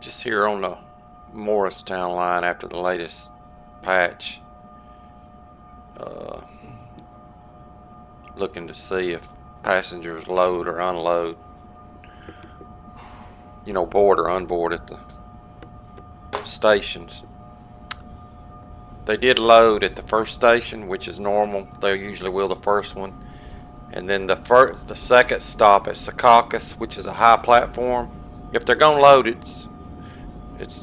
Just here on the Morristown line after the latest patch. Looking to see if passengers load or unload. You know, board or unboard at the stations. They did load at the first station, which is normal. They usually will the first one. And then the second stop at Secaucus, which is a high platform. If they're gonna load, it's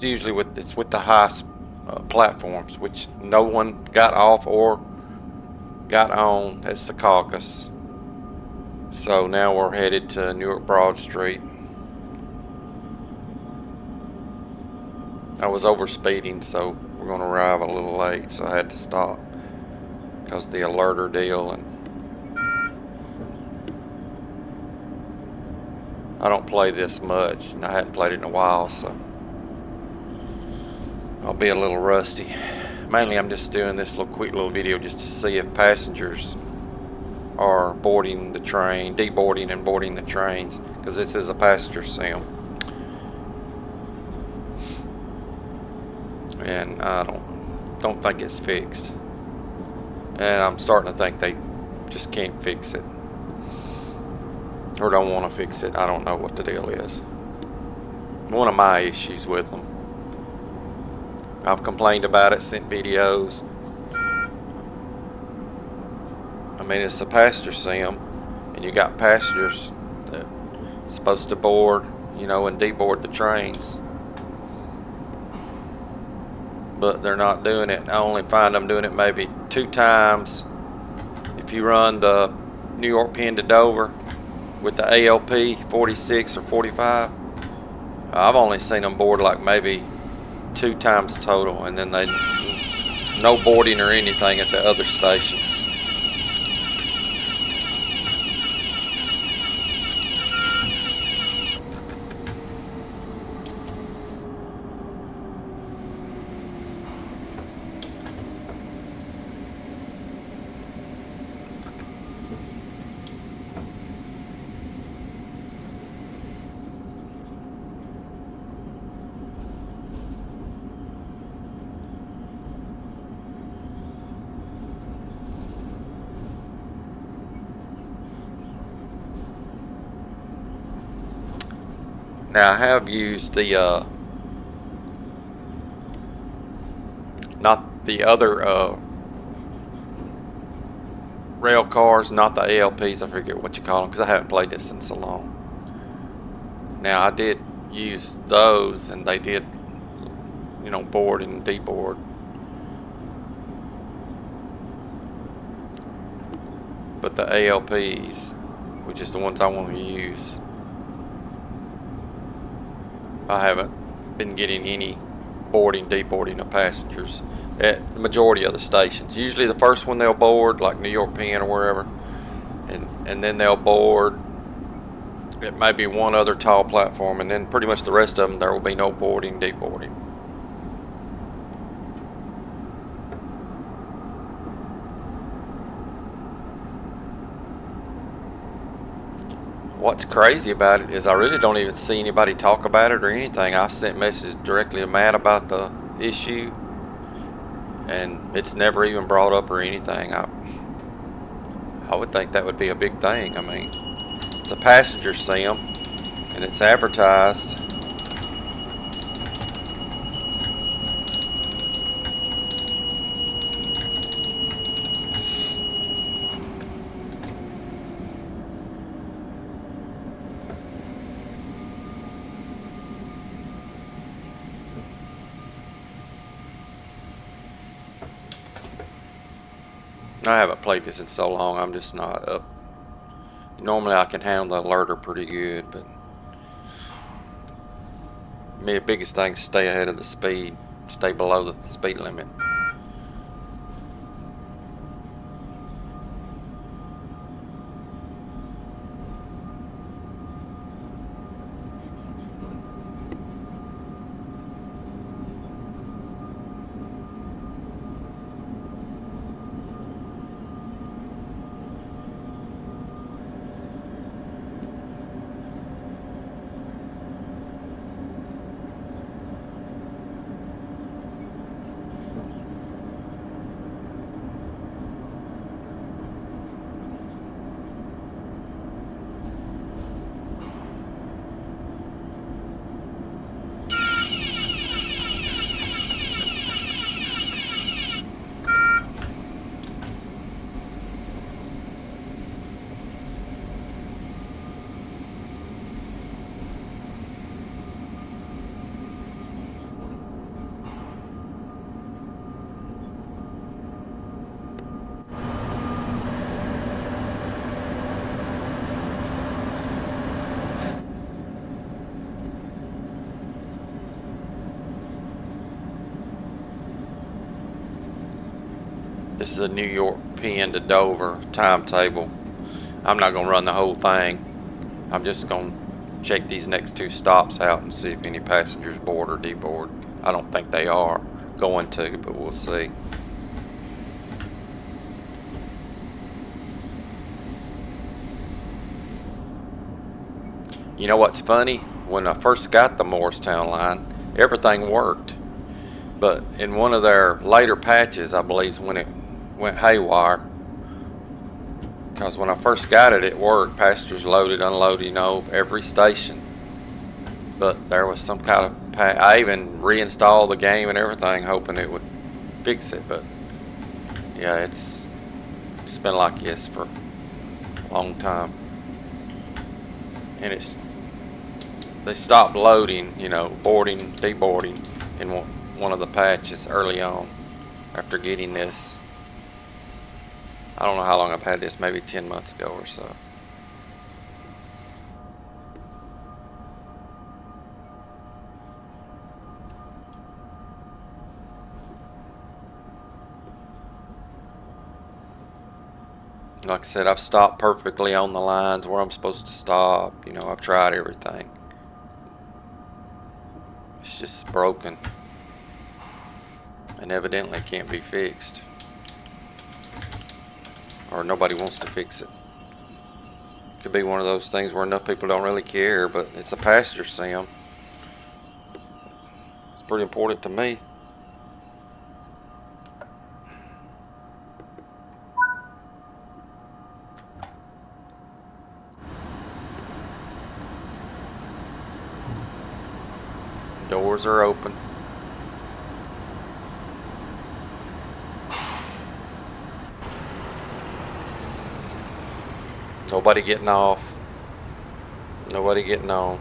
usually with the high platforms, which no one got off or got on at Secaucus. So now we're headed to Newark Broad Street. I was over speeding, so we're gonna arrive a little late, so I had to stop because of the alerter deal. And I don't play this much, and I hadn't played it in a while, so I'll be a little rusty. Mainly I'm just doing this quick little video just to see if passengers are boarding the train, deboarding and boarding the trains, because this is a passenger sim. And I don't think it's fixed. And I'm starting to think they just can't fix it. Or don't want to fix it. I don't know what the deal is. One of my issues with them. I've complained about it, sent videos. I mean, it's a passenger sim, and you got passengers that are supposed to board, you know, and deboard the trains. But they're not doing it. I only find them doing it maybe 2 times. If you run the New York Penn to Dover with the ALP46 or 45, I've only seen them board like maybe 2 times total, and then they no boarding or anything at the other stations. Now I have used the not the other rail cars, not the ALPs. I forget what you call them because I haven't played this in so long. Now I did use those, and they did, you know, board and deboard. But the ALPs, which is the ones I want to use, I haven't been getting any boarding, deboarding of passengers at the majority of the stations. Usually the first one they'll board, like New York Penn or wherever, and then they'll board at maybe one other tall platform, and then pretty much the rest of them there will be no boarding, deboarding. What's crazy about it is I really don't even see anybody talk about it or anything. I sent messages directly to Matt about the issue, and it's never even brought up or anything. I would think that would be a big thing. I mean, it's a passenger sim, and it's advertised. I haven't played this in so long, I'm just not up. Normally I can handle the alerter pretty good, but the biggest thing is stay ahead of the speed, stay below the speed limit. This is a New York Penn to Dover timetable. I'm not gonna run the whole thing. I'm just gonna check these next 2 stops out and see if any passengers board or deboard. I don't think they are going to, but we'll see. You know what's funny? When I first got the Morristown line, everything worked. But in one of their later patches, I believe, is when it went haywire. Because when I first got it, it worked. Passengers loaded, unloaded, you know, every station. But there was some kind of I even reinstalled the game and everything, hoping it would fix it. But yeah, it's been like this for a long time. And they stopped loading, you know, boarding, deboarding in one of the patches early on after getting this. I don't know how long I've had this, maybe 10 months ago or so. Like I said, I've stopped perfectly on the lines where I'm supposed to stop. You know, I've tried everything. It's just broken. And evidently can't be fixed. Or nobody wants to fix it. Could be one of those things where enough people don't really care, but it's a passenger sim. It's pretty important to me. Doors are open. Nobody getting off. Nobody getting on.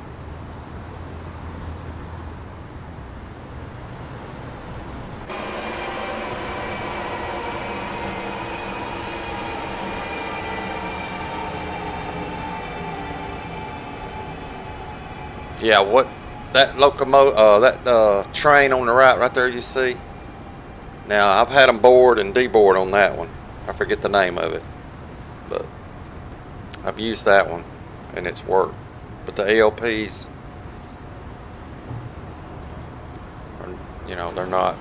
Yeah, what that locomotive, that train on the right there, you see. Now I've had them board and deboard on that one. I forget the name of it, but I've used that one and it's worked. But the ALPs, you know, they're not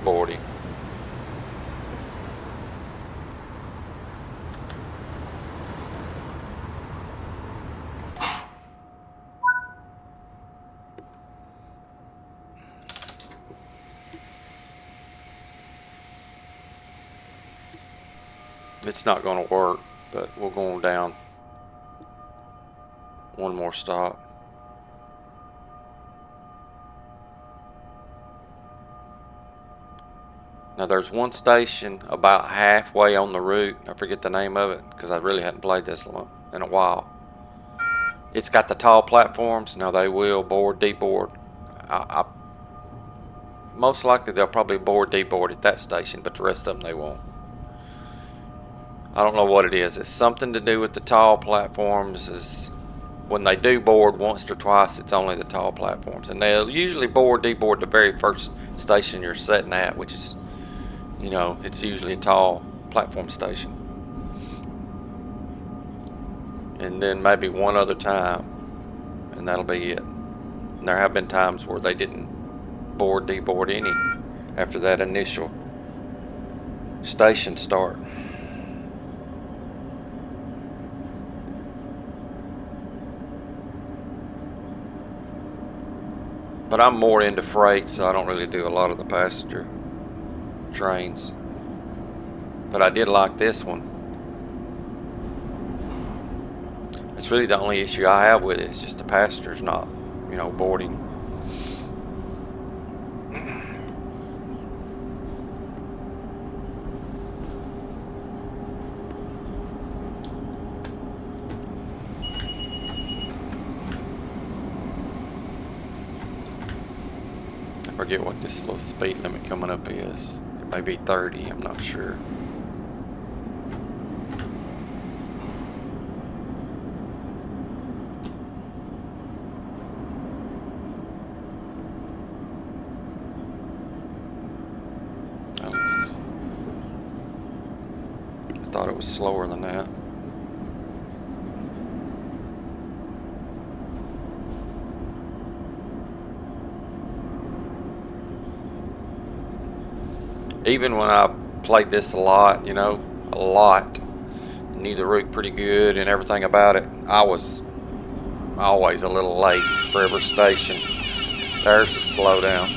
boarding. It's not going to work, but we'll go on down one more stop. Now there's one station about halfway on the route. I forget the name of it because I really hadn't played this in a while. It's got the tall platforms. Now they will board, deboard. Most likely they'll probably board, deboard at that station, but the rest of them they won't. I don't know what it is. It's something to do with the tall platforms. Is when they do board once or twice, it's only the tall platforms, and they'll usually board, deboard the very first station you're sitting at, which is, you know, it's usually a tall platform station, and then maybe one other time, and that'll be it. And there have been times where they didn't board, deboard any after that initial station start. But I'm more into freight, so I don't really do a lot of the passenger trains. But I did like this one. It's really the only issue I have with it. It's just the passengers not, you know, boarding. I forget what this little speed limit coming up is. It may be 30, I'm not sure. was slower than that. Even when I played this a lot, you know, a lot, knew the route pretty good and everything about it, I was always a little late for every station. There's the slowdown.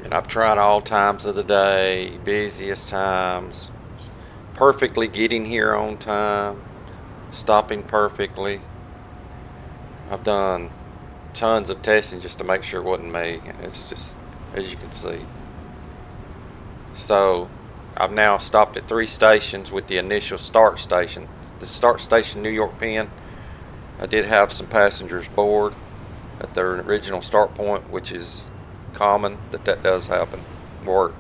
And I've tried all times of the day, busiest times, perfectly getting here on time, stopping perfectly. I've done tons of testing just to make sure it wasn't me. It's just, as you can see. So I've now stopped at 3 stations with the initial start station. The start station, New York Penn, I did have some passengers board at their original start point, which is common that does happen, work.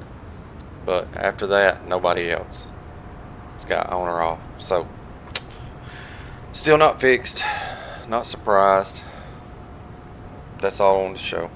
But after that, nobody else has got on or off. So still not fixed, not surprised. That's all I wanted to show.